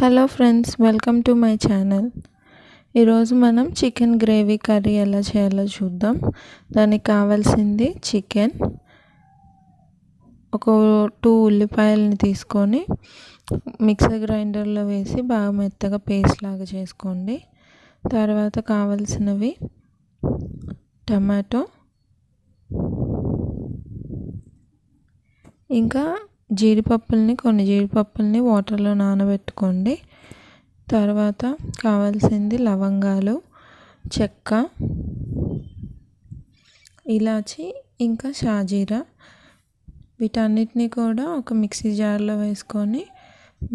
Hello friends, welcome to my channel. ఈరోజు మనం chicken gravy curry ఎలా చేయాలో చూద్దాం. దానికి కావాల్సింది చికెన్, ఒక 2 ఉల్లిపాయలని తీసుకొని మిక్సర్ గ్రైండర్లో వేసి బాగా మెత్తగా పేస్ట్ లాగా చేసుకోండి. తర్వాత కావాల్సినవి టమాటో, ఇంకా కొన్ని జీడిపప్పుల్ని వాటర్లో నానబెట్టుకోండి. తర్వాత కావాల్సింది లవంగాలు, చెక్క, ఇలాచి, ఇంకా షాజీరా. వీటన్నిటిని కూడా ఒక మిక్సీ జార్లో వేసుకొని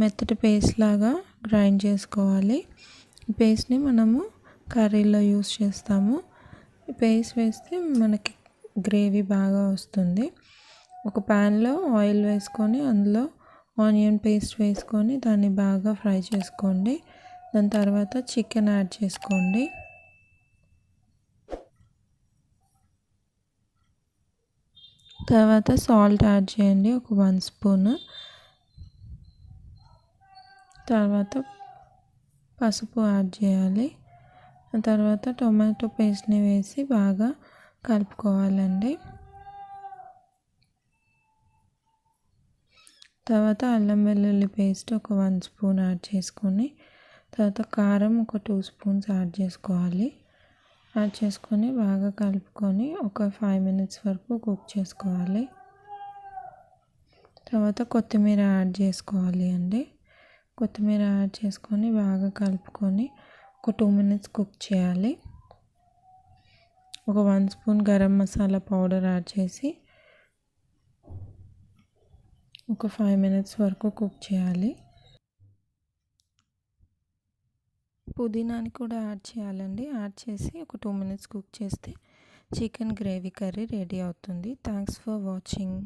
మెత్తటి పేస్ట్ లాగా గ్రైండ్ చేసుకోవాలి. ఈ పేస్ట్ని మనము కర్రీలో యూస్ చేస్తాము. ఈ పేస్ట్ వేస్తే మనకి గ్రేవీ బాగా వస్తుంది. ఒక ప్యాన్లో ఆయిల్ వేసుకొని అందులో ఆనియన్ పేస్ట్ వేసుకొని దాన్ని బాగా ఫ్రై చేసుకోండి. దాని తర్వాత చికెన్ యాడ్ చేసుకోండి. తర్వాత సాల్ట్ యాడ్ చేయండి, ఒక 1 స్పూన్. తర్వాత పసుపు యాడ్ చేయాలి. తర్వాత టొమాటో పేస్ట్ని వేసి బాగా కలుపుకోవాలండి. తర్వాత అల్లం వెల్లుల్లి పేస్ట్ ఒక 1 స్పూన్ యాడ్ చేసుకొని, తర్వాత కారం ఒక 2 స్పూన్స్ యాడ్ చేసుకోవాలి. యాడ్ చేసుకొని బాగా కలుపుకొని ఒక 5 మినిట్స్ వరకు కుక్ చేసుకోవాలి. తర్వాత కొత్తిమీర యాడ్ చేసుకోవాలి అండి. కొత్తిమీర యాడ్ చేసుకొని బాగా కలుపుకొని ఒక 2 మినిట్స్ కుక్ చేయాలి. ఒక 1 spoon garam masala powder add చేసి ఒక 5 మినిట్స్ వరకు కుక్ చేయాలి. పుదీనాని కూడా యాడ్ చేయాలండి. యాడ్ చేసి ఒక 2 మినిట్స్ కుక్ చేస్తే చికెన్ గ్రేవీ కర్రీ రెడీ అవుతుంది. Thanks for watching.